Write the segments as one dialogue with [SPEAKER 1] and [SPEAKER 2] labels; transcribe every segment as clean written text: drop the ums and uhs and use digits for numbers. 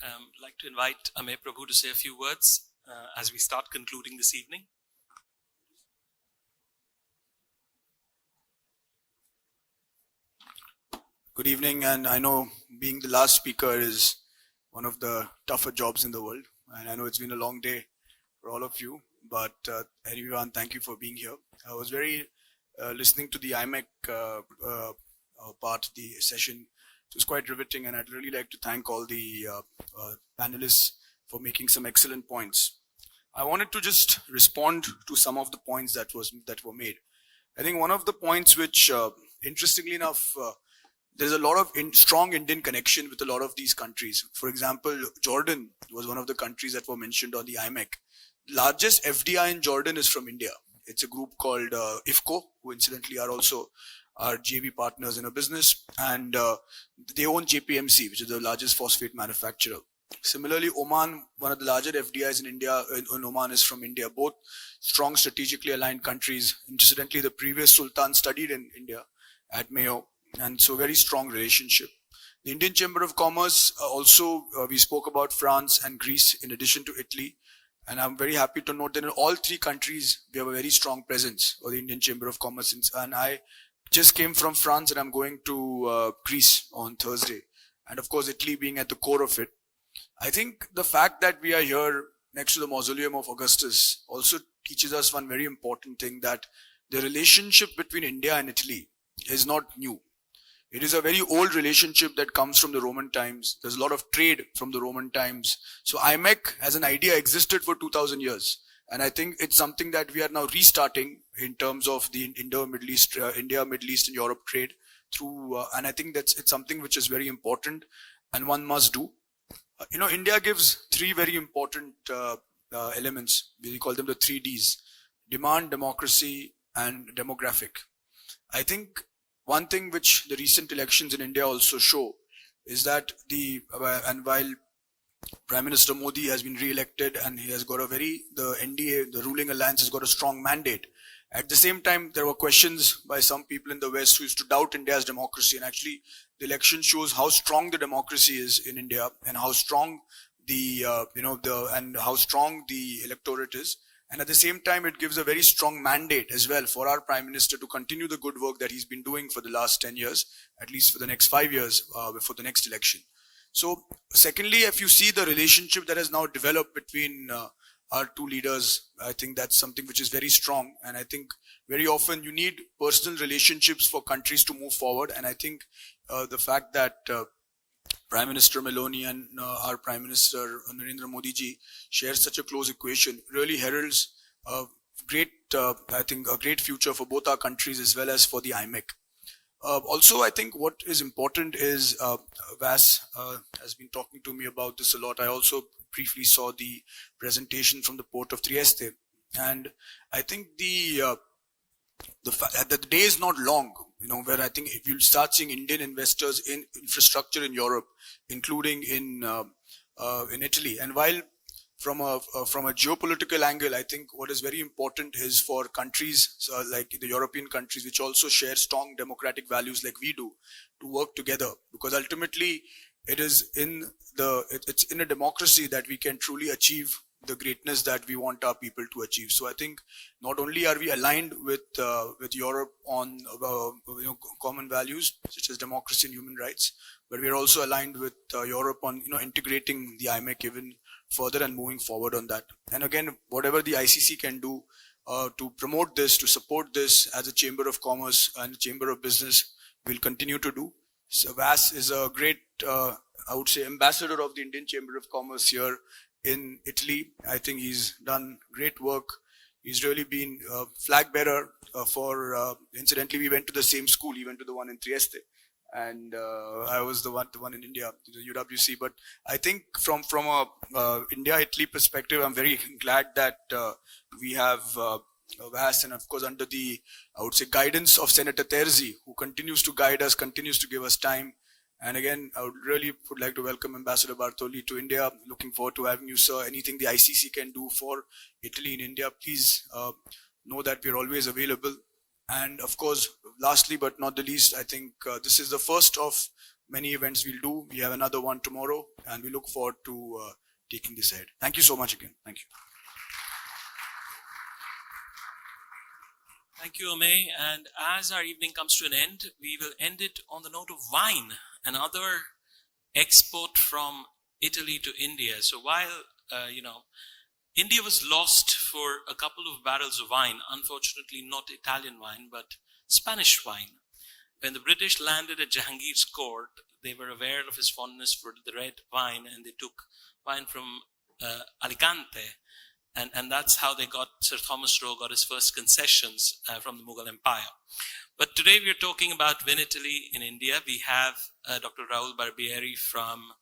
[SPEAKER 1] I'd like to invite Ameya Prabhu to say a few words as we start concluding this evening.
[SPEAKER 2] Good evening, and I know being the last speaker is one of the tougher jobs in the world, and I know it's been a long day for all of you, but everyone, thank you for being here. I was very listening to the IMEC part of the session. It was quite riveting, and I'd really like to thank all the panelists for making some excellent points. I wanted to just respond to some of the points that were made. I think one of the points which, interestingly enough, there's a lot of strong Indian connection with a lot of these countries. For example, Jordan was one of the countries that were mentioned on the IMEC. Largest FDI in Jordan is from India. It's a group called IFCO, who incidentally are also our JV partners in a business, and they own JPMC, which is the largest phosphate manufacturer. Similarly, Oman, one of the larger FDIs in India, in Oman, is from India. Both strong strategically aligned countries. Incidentally, the previous Sultan studied in India at Mayo, and so very strong relationship. The Indian Chamber of Commerce also, we spoke about France and Greece in addition to Italy, and I'm very happy to note that in all three countries we have a very strong presence of the Indian Chamber of Commerce. And I just came from France, and I'm going to Greece on Thursday, and of course Italy being at the core of it. I think the fact that we are here next to the mausoleum of Augustus also teaches us one very important thing, that the relationship between India and Italy is not new. It is a very old relationship that comes from the Roman times. There's a lot of trade from the Roman times. So IMEC as an idea existed for 2000 years. And I think it's something that we are now restarting in terms of the India, Middle East and Europe trade through, and I think it's something which is very important and one must do. India gives three very important elements. We call them the 3Ds: demand, democracy, and demographic. I think one thing which the recent elections in India also show is that and while Prime Minister Modi has been re-elected and he has got the NDA, the ruling alliance, has got a strong mandate. At the same time, there were questions by some people in the West who used to doubt India's democracy, and actually the election shows how strong the democracy is in India and how strong how strong the electorate is. And at the same time, it gives a very strong mandate as well for our Prime Minister to continue the good work that he's been doing for the last 10 years, at least for the next 5 years before the next election. So secondly, if you see the relationship that has now developed between our two leaders, I think that's something which is very strong. And I think very often you need personal relationships for countries to move forward. And I think the fact that Prime Minister Meloni and our Prime Minister Narendra Modi ji share such a close equation really heralds a great future for both our countries as well as for the IMEC. Also, I think what is important is Vas has been talking to me about this a lot. I also briefly saw the presentation from the port of Trieste, and I think the day is not long, where I think if you'll start seeing Indian investors in infrastructure in Europe, including in Italy. And while from a geopolitical angle, I think what is very important is for countries like the European countries, which also share strong democratic values like we do, to work together, because ultimately it's in a democracy that we can truly achieve the greatness that we want our people to achieve. So I think not only are we aligned with Europe on common values such as democracy and human rights, but we are also aligned with Europe on integrating the IMEC even further and moving forward on that. And again, whatever the ICC can do to promote this, to support this as a Chamber of Commerce and a Chamber of Business, we'll continue to do. So Vas is a great, I would say, ambassador of the Indian Chamber of Commerce here in Italy. I think he's done great work. He's really been a flag bearer incidentally, we went to the same school. He went to the one in Trieste, and I was the one in India, the UWC. But I think from a India-Italy perspective, I'm very glad that we have Vas, and of course under the, I would say, guidance of Senator Terzi, who continues to guide us, continues to give us time. And again, I would like to welcome Ambassador Bartoli to India. Looking forward to having you, sir. Anything the ICC can do for Italy in India, please know that we're always available. And of course, lastly but not the least, I think this is the first of many events we'll do. We have another one tomorrow, and we look forward to taking this ahead. Thank you so much again. Thank you.
[SPEAKER 1] Thank you, Amey. And as our evening comes to an end, we will end it on the note of wine, another export from Italy to India. So while, India was lost for a couple of barrels of wine, unfortunately not Italian wine, but Spanish wine. When the British landed at Jahangir's court, they were aware of his fondness for the red wine, and they took wine from Alicante. And that's how they got, Sir Thomas Roe got his first concessions from the Mughal Empire. But today we are talking about Vinitaly in India. We have Dr. Rahul Barbieri from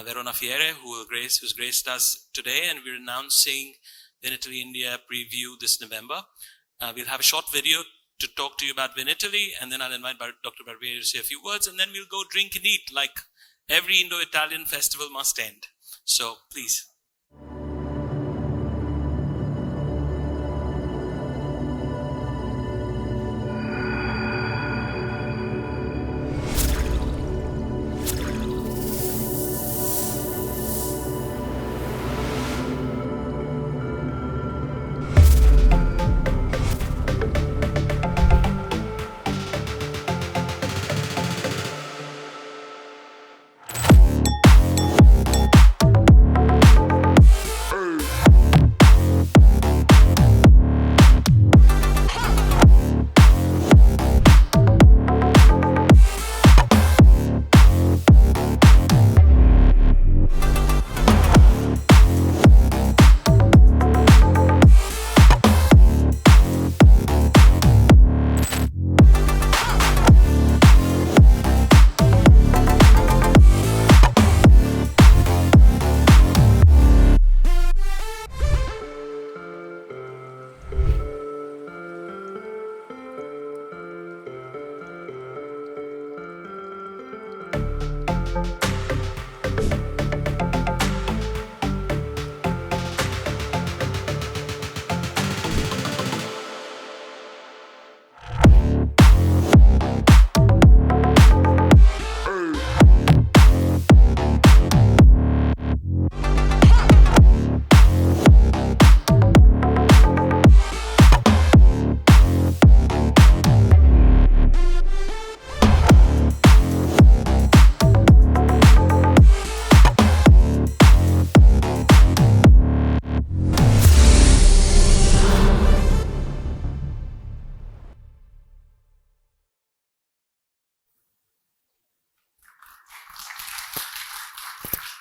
[SPEAKER 1] Verona Fiere, who's graced us today, and we're announcing Vinitaly India preview this November. We'll have a short video to talk to you about Vinitaly, and then I'll invite Dr. Barbieri to say a few words, and then we'll go drink and eat like every Indo-Italian festival must end. So please.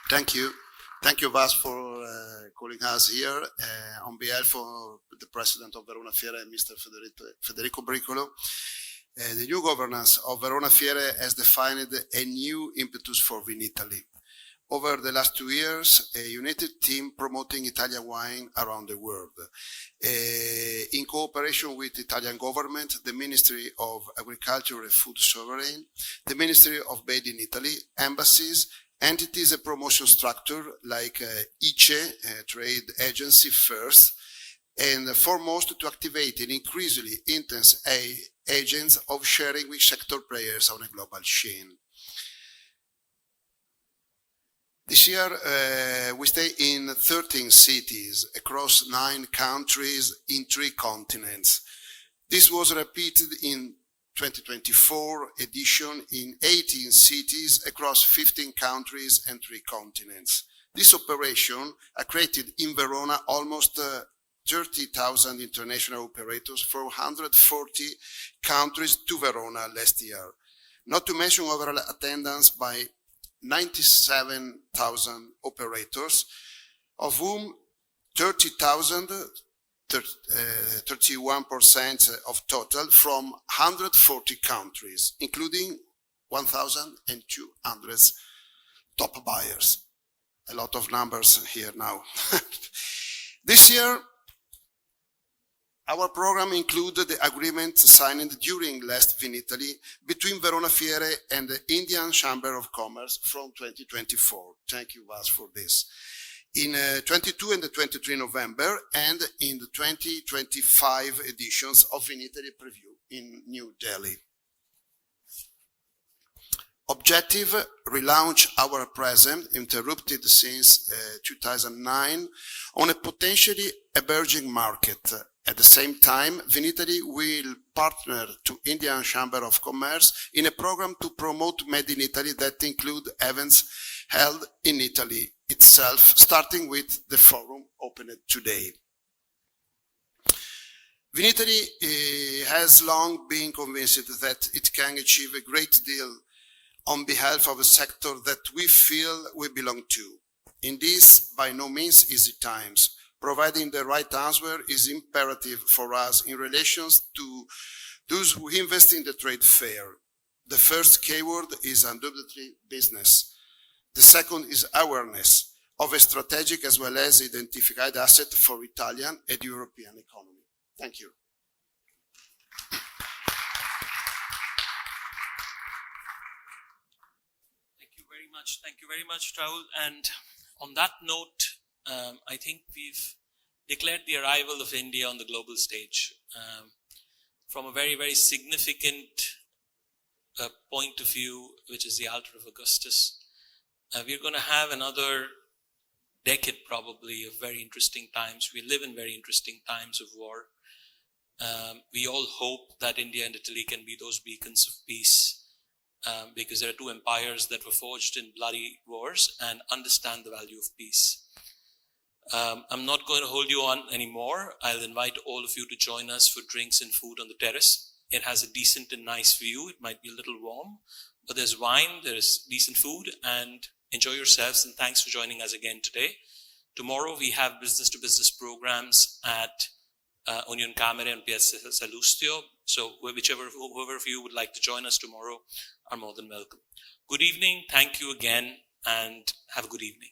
[SPEAKER 3] Thank you. Thank you, Vas, for calling us here. On behalf of the President of Verona Fiere, Mr. Federico Bricolo, the new governance of Verona Fiere has defined a new impetus for Vinitaly. Over the last 2 years, a united team promoting Italian wine around the world. In cooperation with the Italian government, the Ministry of Agriculture and Food Sovereign, the Ministry of Made in Italy, embassies, entities and promotion structure like ICE, trade agency first, and foremost to activate an increasingly intense agents of sharing with sector players on a global chain. This year, we stay in 13 cities across 9 countries in 3 continents. This was repeated in 2024 edition in 18 cities across 15 countries and 3 continents. This operation created in Verona almost 30,000 international operators from 140 countries to Verona last year. Not to mention overall attendance by 97,000 operators, of whom 30,000, 31% of total from 140 countries, including 1,200 top buyers. A lot of numbers here now. This year, our program included the agreement signed during last Vinitaly between Verona Fiere and the Indian Chamber of Commerce from 2024. Thank you, Vas, for this. In 22 and 23 November and in the 2025 editions of Vinitaly Preview in New Delhi. Objective, relaunch our presence, interrupted since 2009, on a potentially emerging market. At the same time, Vinitaly will partner to Indian Chamber of Commerce in a program to promote Made in Italy that include events held in Italy itself, starting with the forum opened today. Vinitaly has long been convinced that it can achieve a great deal on behalf of a sector that we feel we belong to. In these, by no means easy times, providing the right answer is imperative for us in relation to those who invest in the trade fair. The first keyword is undoubtedly business. The second is awareness of a strategic as well as identified asset for Italian and European economy. Thank you.
[SPEAKER 1] Thank you very much, Rahul. And on that note, I think we've declared the arrival of India on the global stage from a very, very significant point of view, which is the altar of Augustus. We're going to have another decade probably of very interesting times. We live in very interesting times of war. We all hope that India and Italy can be those beacons of peace. Because there are two empires that were forged in bloody wars and understand the value of peace. I'm not going to hold you on anymore. I'll invite all of you to join us for drinks and food on the terrace. It has a decent and nice view. It might be a little warm, but there's wine, there's decent food, and enjoy yourselves, and thanks for joining us again today. Tomorrow we have business-to-business programs at Union Camere and Piazza Salustio. So whoever of you would like to join us tomorrow are more than welcome. Good evening, thank you again, and have a good evening.